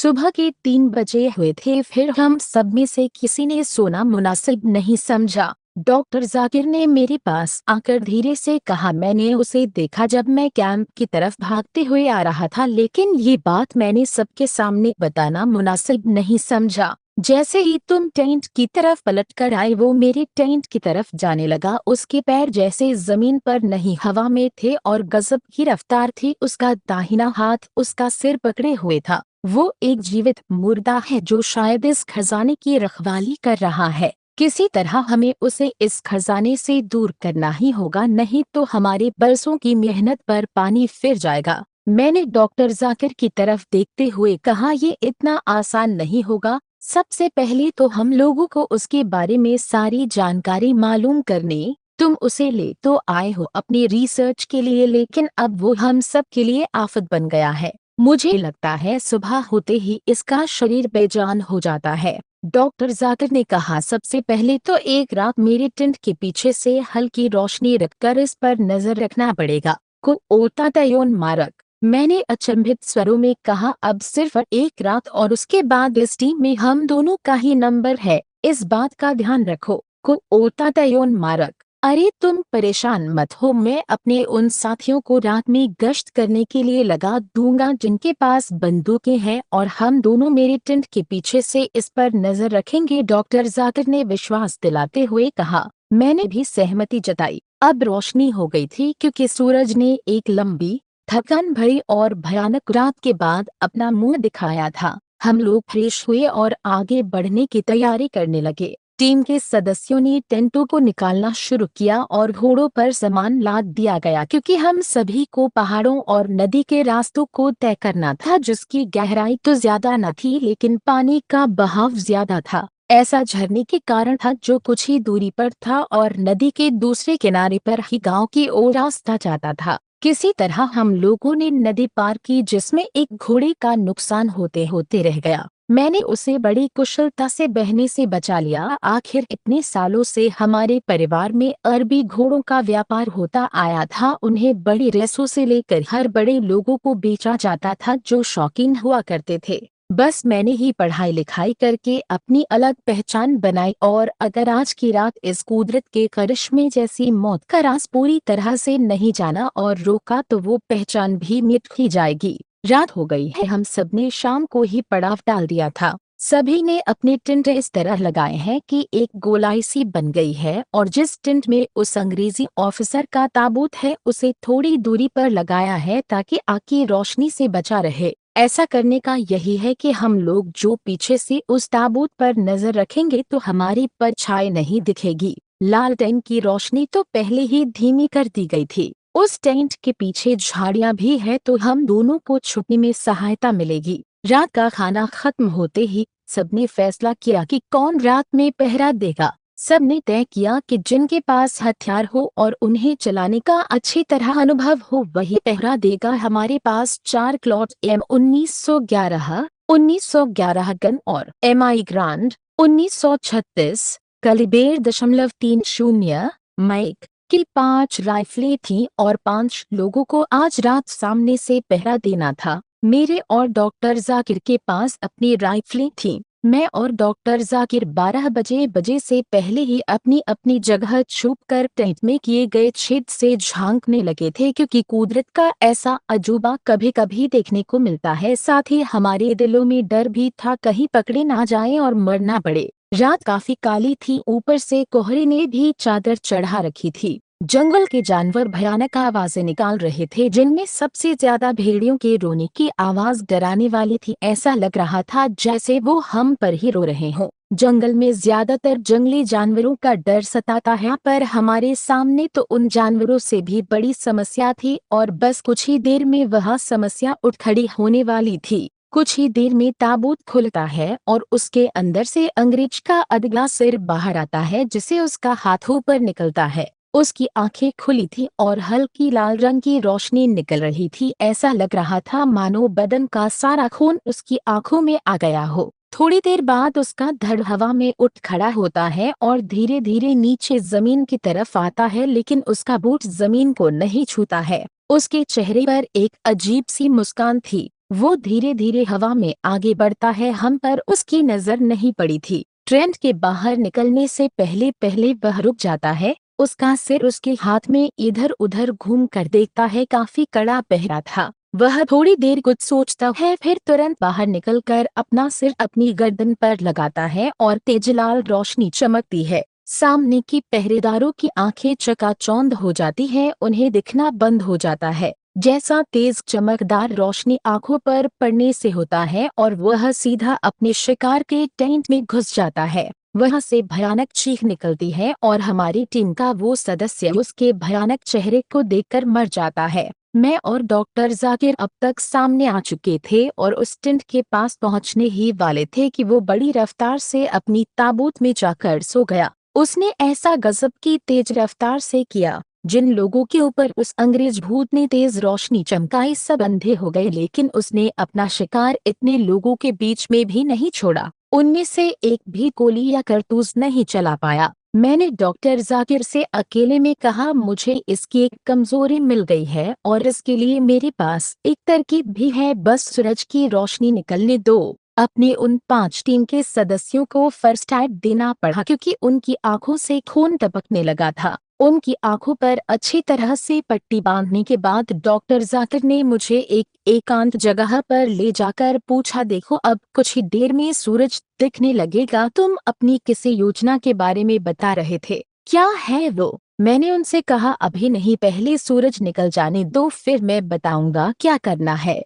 सुबह के 3 बजे हुए थे। फिर हम सब में से किसी ने सोना मुनासिब नहीं समझा। डॉक्टर जाकिर ने मेरे पास आकर धीरे से कहा, मैंने उसे देखा जब मैं कैंप की तरफ भागते हुए आ रहा था, लेकिन ये बात मैंने सबके सामने बताना मुनासिब नहीं समझा। जैसे ही तुम टेंट की तरफ पलट कर आए वो मेरे टेंट की तरफ जाने लगा। उसके पैर जैसे जमीन पर नहीं हवा में थे और गजब की रफ्तार थी। उसका दाहिना हाथ उसका सिर पकड़े हुए था। वो एक जीवित मुर्दा है जो शायद इस खजाने की रखवाली कर रहा है। किसी तरह हमें उसे इस खजाने से दूर करना ही होगा, नहीं तो हमारे बरसों की मेहनत पर पानी फिर जाएगा। मैंने डॉक्टर जाकिर की तरफ देखते हुए कहा, ये इतना आसान नहीं होगा। सबसे पहले तो हम लोगों को उसके बारे में सारी जानकारी मालूम करने। तुम उसे ले तो आए हो अपनी रिसर्च के लिए, लेकिन अब वो हम सब के लिए आफत बन गया है। मुझे लगता है सुबह होते ही इसका शरीर बेजान हो जाता है। डॉक्टर जाकिर ने कहा, सबसे पहले तो एक रात मेरे टेंट के पीछे से हल्की रोशनी रखकर इस पर नजर रखना पड़ेगा। को ओता तयोन मारक, मैंने अचंभित स्वरों में कहा, अब सिर्फ एक रात और उसके बाद इस टीम में हम दोनों का ही नंबर है, इस बात का ध्यान रखो। को ओता तयोन मारक, अरे तुम परेशान मत हो, मैं अपने उन साथियों को रात में गश्त करने के लिए लगा दूंगा जिनके पास बंदूकें हैं, और हम दोनों मेरे टेंट के पीछे से इस पर नजर रखेंगे। डॉक्टर जाकिर ने विश्वास दिलाते हुए कहा। मैंने भी सहमति जताई। अब रोशनी हो गई थी क्योंकि सूरज ने एक लंबी, थकान भरी और भयानक रात के बाद अपना मुंह दिखाया था। हम लोग फ्रेश हुए और आगे बढ़ने की तैयारी करने लगे। टीम के सदस्यों ने टेंटों को निकालना शुरू किया और घोड़ों पर सामान लाद दिया गया, क्योंकि हम सभी को पहाड़ों और नदी के रास्तों को तय करना था जिसकी गहराई तो ज्यादा न थी लेकिन पानी का बहाव ज्यादा था। ऐसा झरने के कारण था जो कुछ ही दूरी पर था और नदी के दूसरे किनारे पर ही गांव की ओर रास्ता जाता था। किसी तरह हम लोगों ने नदी पार की जिसमें एक घोड़े का नुकसान होते होते रह गया। मैंने उसे बड़ी कुशलता से बहने से बचा लिया। आखिर इतने सालों से हमारे परिवार में अरबी घोड़ों का व्यापार होता आया था। उन्हें बड़ी रेसों से लेकर हर बड़े लोगों को बेचा जाता था जो शौकीन हुआ करते थे। बस मैंने ही पढ़ाई लिखाई करके अपनी अलग पहचान बनाई, और अगर आज की रात इस कुदरत के करिश्मे जैसी मौत का राज पूरी तरह से नहीं जाना और रोका तो वो पहचान भी मिट ही जाएगी। रात हो गई है। हम सब ने शाम को ही पड़ाव डाल दिया था। सभी ने अपने टेंट इस तरह लगाए हैं कि एक गोलाई सी बन गई है, और जिस टेंट में उस अंग्रेजी ऑफिसर का ताबूत है उसे थोड़ी दूरी पर लगाया है ताकि आग की रोशनी से बचा रहे। ऐसा करने का यही है कि हम लोग जो पीछे से उस ताबूत पर नजर रखेंगे तो हमारी परछाई नहीं दिखेगी। लालटेन की रोशनी तो पहले ही धीमी कर दी गई थी। उस टेंट के पीछे झाड़ियां भी है तो हम दोनों को छुपने में सहायता मिलेगी। रात का खाना खत्म होते ही सबने फैसला किया कि कौन रात में पहरा देगा। सबने तय किया कि जिनके पास हथियार हो और उन्हें चलाने का अच्छी तरह अनुभव हो वही पहरा देगा। हमारे पास 4 क्लॉट M1911 गन और MI ग्रांड 1936 कलिबर .30 माइक की 5 राइफलें थीं और 5 लोगों को आज रात सामने से पहरा देना था। मेरे और डॉक्टर जाकिर के पास अपनी राइफलें थीं। मैं और डॉक्टर जाकिर 12 बजे से पहले ही अपनी अपनी जगह छुपकर टेंट में किए गए छेद से झांकने लगे थे, क्योंकि कुदरत का ऐसा अजूबा कभी कभी देखने को मिलता है। साथ ही हमारे दिलों में डर भी था कहीं पकड़े ना जाएं और मर ना पड़े। रात काफी काली थी, ऊपर से कोहरे ने भी चादर चढ़ा रखी थी। जंगल के जानवर भयानक आवाजें निकाल रहे थे, जिनमें सबसे ज्यादा भेड़ियों के रोने की आवाज डराने वाली थी। ऐसा लग रहा था जैसे वो हम पर ही रो रहे हों। जंगल में ज्यादातर जंगली जानवरों का डर सताता है, पर हमारे सामने तो उन जानवरों से भी बड़ी समस्या थी, और बस कुछ ही देर में वह समस्या उठ खड़ी होने वाली थी। कुछ ही देर में ताबूत खुलता है और उसके अंदर से अंग्रेज का अधगला सिर बाहर आता है, जिसे उसका हाथों पर निकलता है। उसकी आंखें खुली थी और हल्की लाल रंग की रोशनी निकल रही थी। ऐसा लग रहा था मानो बदन का सारा खून उसकी आंखों में आ गया हो। थोड़ी देर बाद उसका धड़ हवा में उठ खड़ा होता है और धीरे धीरे नीचे जमीन की तरफ आता है, लेकिन उसका बूट जमीन को नहीं छूता है। उसके चेहरे पर एक अजीब सी मुस्कान थी। वो धीरे धीरे हवा में आगे बढ़ता है, हम पर उसकी नजर नहीं पड़ी थी। ट्रेन के बाहर निकलने से पहले पहले वह रुक जाता है, उसका सिर उसके हाथ में इधर उधर घूम कर देखता है। काफी कड़ा पहरा था। वह थोड़ी देर कुछ सोचता है, फिर तुरंत बाहर निकलकर अपना सिर अपनी गर्दन पर लगाता है और तेज लाल रोशनी चमकती है। सामने की पहरेदारों की आंखें चकाचौंध हो जाती हैं, उन्हें दिखना बंद हो जाता है। जैसा तेज चमकदार रोशनी आंखों पर पड़ने से होता है और वह सीधा अपने शिकार के टेंट में घुस जाता है। वहां से भयानक चीख निकलती है और हमारी टीम का वो सदस्य उसके भयानक चेहरे को देखकर मर जाता है। मैं और डॉक्टर जाकिर अब तक सामने आ चुके थे और उस टेंट के पास पहुंचने ही वाले थे कि वो बड़ी रफ्तार से अपनी ताबूत में जाकर सो गया। उसने ऐसा गजब की तेज रफ्तार से किया, जिन लोगों के ऊपर उस अंग्रेज भूत ने तेज रोशनी चमकाई सब अंधे हो गए, लेकिन उसने अपना शिकार इतने लोगों के बीच में भी नहीं छोड़ा। उनमें से एक भी गोली या कारतूस नहीं चला पाया। मैंने डॉक्टर जाकिर से अकेले में कहा, मुझे इसकी एक कमजोरी मिल गई है और इसके लिए मेरे पास एक तरकीब भी है, बस सूरज की रोशनी निकलने दो। अपने उन 5 टीम के सदस्यों को फर्स्ट एड देना पड़ा क्योंकि उनकी आंखों से खून टपकने लगा था। उनकी आंखों पर अच्छी तरह से पट्टी बांधने के बाद डॉक्टर जाकिर ने मुझे एक एकांत जगह पर ले जाकर पूछा, देखो अब कुछ ही देर में सूरज दिखने लगेगा, तुम अपनी किसी योजना के बारे में बता रहे थे, क्या है वो? मैंने उनसे कहा, अभी नहीं, पहले सूरज निकल जाने दो, फिर मैं बताऊंगा क्या करना है।